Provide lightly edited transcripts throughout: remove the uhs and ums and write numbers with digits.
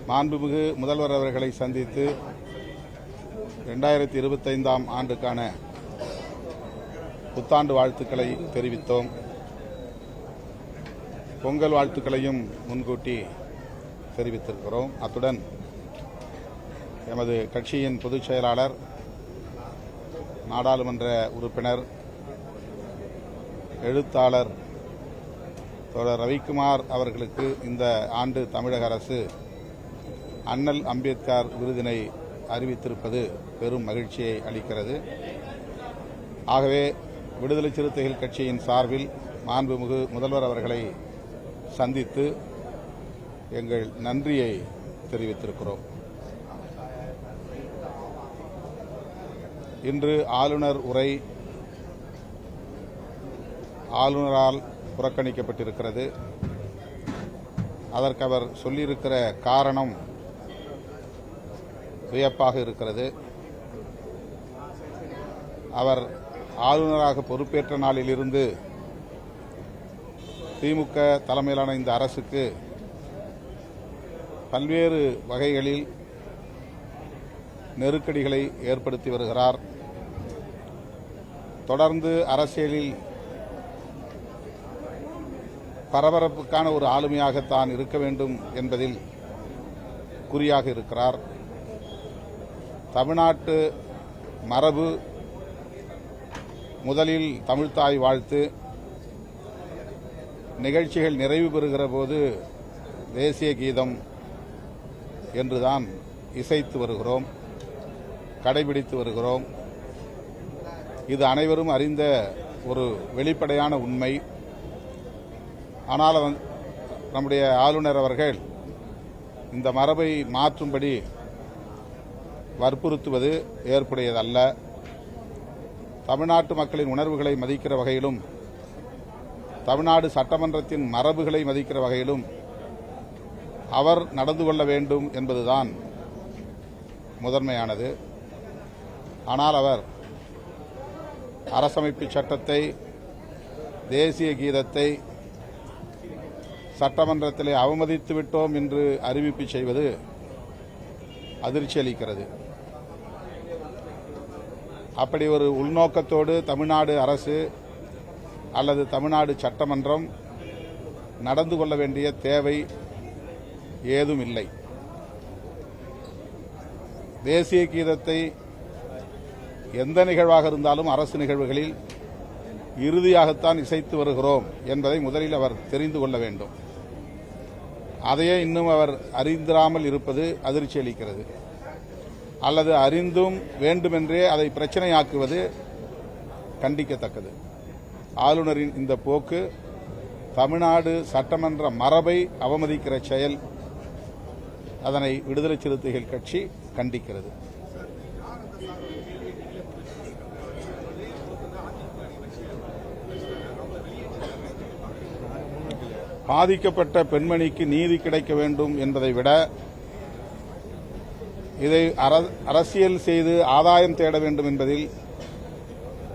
மாண்புமிகு முதல்வர் அவர்களை சந்தித்து 2025ஆம் ஆண்டுக்கான புத்தாண்டு வாழ்த்துக்களை தெரிவித்தோம். பொங்கல் வாழ்த்துக்களையும் முன்கூட்டி தெரிவித்திருக்கிறோம். அத்துடன் எமது கட்சியின் பொதுச் செயலாளர், நாடாளுமன்ற உறுப்பினர், எழுத்தாளர் தோழர் ரவிக்குமார் அவர்களுக்கு இந்த ஆண்டு தமிழக அரசு அண்ணல் அம்பேத்கர் விருதினை அறிவித்திருப்பது பெரும் மகிழ்ச்சியை அளிக்கிறது. ஆகவே விடுதலை சிறுத்தைகள் கட்சியின் சார்பில் மாண்புமிகு முதல்வர் அவர்களை சந்தித்து எங்கள் நன்றியை தெரிவித்திருக்கிறோம். இன்று ஆளுநர் உரை ஆளுநரால் புறக்கணிக்கப்பட்டிருக்கிறது. அதற்கு அவர் சொல்லியிருக்கிற காரணம் வியப்பாக இருக்கிறது. அவர் ஆளுநராக பொறுப்பேற்ற நாளிலிருந்து திமுக தலைமையிலான இந்த அரசுக்கு பல்வேறு வகைகளில் நெருக்கடிகளை ஏற்படுத்தி வருகிறார். தொடர்ந்து அரசியலில் பரபரப்புக்கான ஒரு ஆளுமையாகத்தான் இருக்க வேண்டும் என்பதில் குறியாக இருக்கிறார். தமிழ்நாட்டு மரபு முதலில் தமிழ்த்தாய் வாழ்த்து, நிகழ்ச்சிகள் நிறைவு பெறுகிற போது தேசிய கீதம் என்றுதான் இசைத்து வருகிறோம், கடைபிடித்து வருகிறோம். இது அனைவரும் அறிந்த ஒரு வெளிப்படையான உண்மை. ஆனால் நம்முடைய ஆளுநர் அவர்கள் இந்த மரபை மாற்றும்படி வற்புறுத்துவது ஏற்புடையதல்ல. தமிழ்நாட்டு மக்களின் உணர்வுகளை மதிக்கிற வகையிலும் தமிழ்நாடு சட்டமன்றத்தின் மரபுகளை மதிக்கிற வகையிலும் அவர் நடந்து கொள்ள வேண்டும் என்பதுதான் முதன்மையானது. ஆனால் அவர் அரசமைப்பு சட்டத்தை, தேசிய கீதத்தை சட்டமன்றத்திலே அவமதித்து விட்டோம் என்று அறிவிப்பு செய்வது அதிர்ச்சி அளிக்கிறது. அப்படி ஒரு உள்நோக்கத்தோடு தமிழ்நாடு அரசு அல்லது தமிழ்நாடு சட்டமன்றம் நடந்து கொள்ள வேண்டிய தேவை ஏதும் இல்லை. தேசிய கீதத்தை எந்த நிகழ்வாக இருந்தாலும் அரசு நிகழ்வுகளில் இறுதியாகத்தான் இசைத்து வருகிறோம் என்பதை முதலில் அவர் தெரிந்து கொள்ள வேண்டும். அதையே இன்னும் அவர் அறிந்திராமல் இருப்பது அதிர்ச்சி அளிக்கிறது. அல்லது அறிந்தும் வேண்டுமென்றே அதை பிரச்சனையாக்குவது கண்டிக்கத்தக்கது. ஆளுநரின் இந்த போக்கு தமிழ்நாடு சட்டமன்ற மரபை அவமதிக்கிற செயல். அதனை விடுதலை சிறுத்தைகள் கட்சி கண்டிக்கிறது. பாதிக்கப்பட்ட பெண்மணிக்கு நீதி கிடைக்க வேண்டும் என்பதை விட இதை அரசியல் செய்து ஆதாயம் தேட வேண்டும் என்பதில்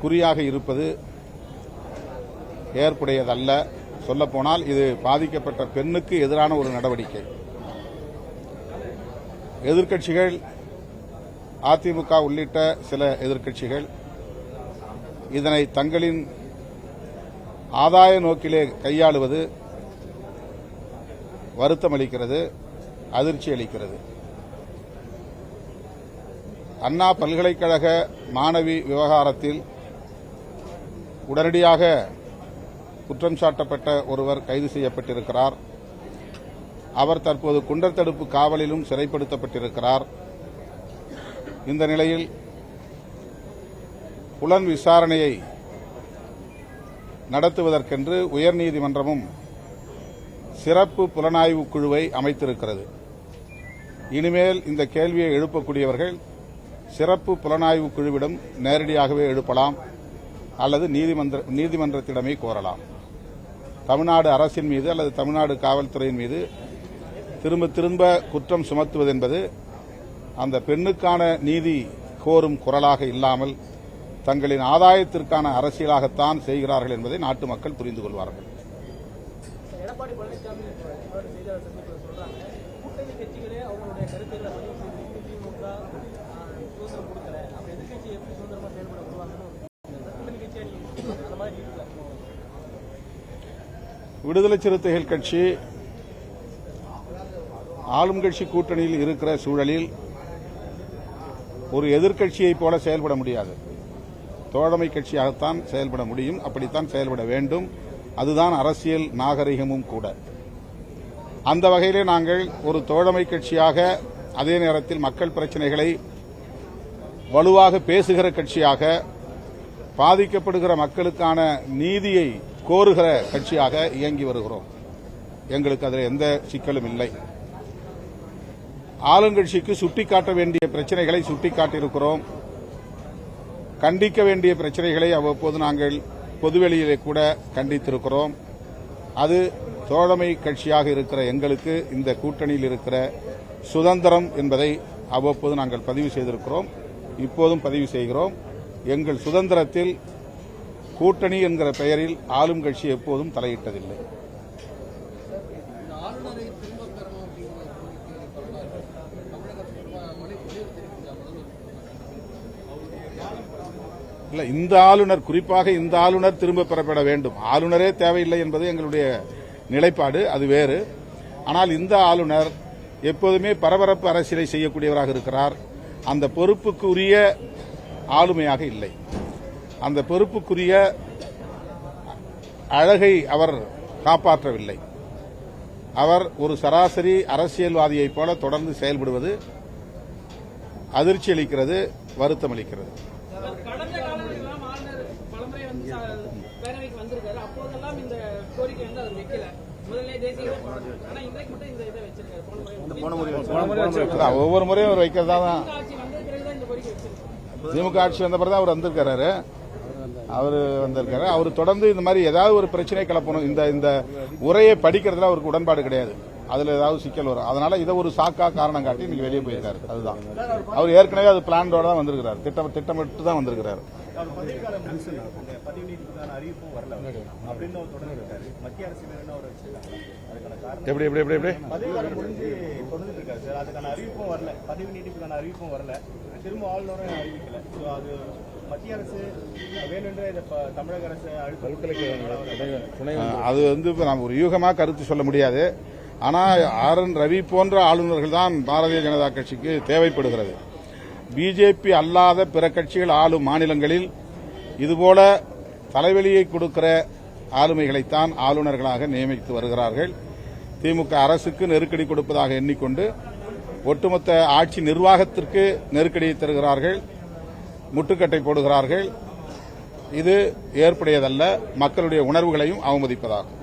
குறியாக இருப்பது ஏற்புடையதல்ல. சொல்லப்போனால் இது பாதிக்கப்பட்ட பெண்ணுக்கு எதிரான ஒரு நடவடிக்கை. எதிர்க்கட்சிகள், அதிமுக உள்ளிட்ட சில எதிர்க்கட்சிகள் இதனை தங்களின் ஆதாய நோக்கிலே கையாளுவது வருத்தமளிக்கிறது, அதிர்ச்சி அளிக்கிறது. அண்ணா பல்கலைக்கழக மாணவி விவகாரத்தில் உடனடியாக குற்றம் சாட்டப்பட்ட ஒருவர் கைது செய்யப்பட்டிருக்கிறார். அவர் தற்போது குண்டர் தடுப்பு காவலிலும் சிறைப்படுத்தப்பட்டிருக்கிறார். இந்த நிலையில் புலன் விசாரணையை நடத்துவதற்கென்று உயர்நீதிமன்றமும் சிறப்பு புலனாய்வு குழுவை அமைத்திருக்கிறது. இனிமேல் இந்த கேள்வியை எழுப்பக்கூடியவர்கள் சிறப்பு புலனாய்வு குழுவிடம் நேரடியாகவே எழுப்பலாம் அல்லது நீதிமன்றத்திடமே கோரலாம். தமிழ்நாடு அரசின் மீது அல்லது தமிழ்நாடு காவல்துறையின் மீது திரும்ப திரும்ப குற்றம் சுமத்துவது என்பது அந்த பெண்ணுக்கான நீதி கோரும் குரலாக இல்லாமல் தங்களின் ஆதாயத்திற்கான அரசியலாகத்தான் செய்கிறார்கள் என்பதை நாட்டு மக்கள் புரிந்து கொள்வார்கள். எடப்பாடி பழனிசாமி செய்தியாளர் சந்திப்பில் சொல்றாங்க, கூட்டணி கட்சிகளே அவங்க விடுதலை சிறுத்தைகள் கட்சி ஆளும் கட்சி கூட்டணியில் இருக்கிற சூழலில் ஒரு எதிர்க்கட்சியைப் போல செயல்பட முடியாது. தோழமை கட்சியாகத்தான் செயல்பட முடியும். அப்படித்தான் செயல்பட வேண்டும். அதுதான் அரசியல் நாகரிகமும் கூட. அந்த வகையிலே நாங்கள் ஒரு தோழமை கட்சியாக, அதே நேரத்தில் மக்கள் பிரச்சினைகளை வலுவாக பேசுகிற கட்சியாக, பாதிக்கப்படுகிற மக்களுக்கான நீதியை கோருகிற கட்சியாக இயங்கி வருகிறோம். எங்களுக்கு அதில் எந்த சிக்கலும் இல்லை. ஆளுங்கட்சிக்கு சுட்டிக்காட்ட வேண்டிய பிரச்சனைகளை சுட்டிக்காட்டியிருக்கிறோம். கண்டிக்க வேண்டிய பிரச்சனைகளை அவ்வப்போது நாங்கள் பொதுவெளியிலே கூட கண்டித்திருக்கிறோம். அது தோழமை கட்சியாக இருக்கிற எங்களுக்கு இந்த கூட்டணியில் இருக்கிற சுதந்திரம் என்பதை அவ்வப்போது நாங்கள் பதிவு செய்திருக்கிறோம். இப்போதும் பதிவு செய்கிறோம். எங்கள் சுதந்திரத்தில் கூட்டணி என்கிற பெயரில் ஆளும் கட்சி எப்போதும் தலையிட்டதில்லை. இல்ல, இந்த ஆளுநர், குறிப்பாக இந்த ஆளுநர் திரும்ப பெறப்பட வேண்டும். ஆளுநரே தேவையில்லை என்பது எங்களுடைய நிலைப்பாடு, அது வேறு. ஆனால் இந்த ஆளுநர் எப்போதுமே பரபரப்பு அரசியலை செய்யக்கூடியவராக இருக்கிறார். அந்த பொறுப்புக்குரிய ஆளுமையாக இல்லை. அந்த பொறுப்புக்குரிய அழகை அவர் காப்பாற்றவில்லை. அவர் ஒரு சராசரி அரசியல்வாதியைப் போல தொடர்ந்து செயல்படுவது அதிர்ச்சி அளிக்கிறது, வருத்தம் அளிக்கிறது. கடந்த காலங்களில் ஆளுநர் பலமுறை பேரவைக்கு வந்திருக்காரு. அப்போதெல்லாம் இந்த கோரிக்கை அவர் வைக்கல. முதல்ல தேசிய ஆனா இன்றைக்கு மட்டும் இந்த இதை வச்சிருக்காரு. ஒவ்வொரு முறையும் அவர் வைக்கிறதா தான். திமுக ஆட்சி வந்த பிறகு அவர் வந்திருக்காரு. அவர் தொடர்ந்து இந்த மாதிரி ஏதாவது ஒரு பிரச்சனை கிளப்பணும். இந்த உரையை படிக்கிறதுல அவருக்கு உடன்பாடு கிடையாது. அதுல ஏதாவது சிக்கல் வரும். அதனால இதை ஒரு சாக்கா காரணம் காட்டி நீங்க வெளியே போயிருக்காரு. அதுதான் அவர் ஏற்கனவே அது பிளானோட தான் வந்திருக்கிறார். திட்டமிட்டு தான் வந்திருக்கிறார். எப்படி எப்படி எப்படி எப்படி திரும்ப ஆளுநரும் அறிவிக்கல. மத்திய அரசு வேணுன்ற தமிழக அரசு அது நாம் ஒரு யூகமா கருத்து சொல்ல முடியாது. ஆனால் RN ரவி போன்ற ஆளுநர்கள் தான் பாரதிய ஜனதா கட்சிக்கு தேவைப்படுகிறது. பிஜேபி அல்லாத பிற கட்சிகள் ஆளும் மாநிலங்களில் இதுபோல தலைவலியை கொடுக்கிற ஆளுமைகளைத்தான் ஆளுநர்களாக நியமித்து வருகிறார்கள். திமுக அரசுக்கு நெருக்கடி கொடுப்பதாக எண்ணிக்கொண்டு ஒட்டுமொத்த ஆட்சி நிர்வாகத்திற்கு நெருக்கடியை தருகிறார்கள், முட்டுக்கட்டை போடுகிறார்கள். இது ஏற்புடையதல்ல, மக்களுடைய உணர்வுகளையும் அவமதிப்பதாகும்.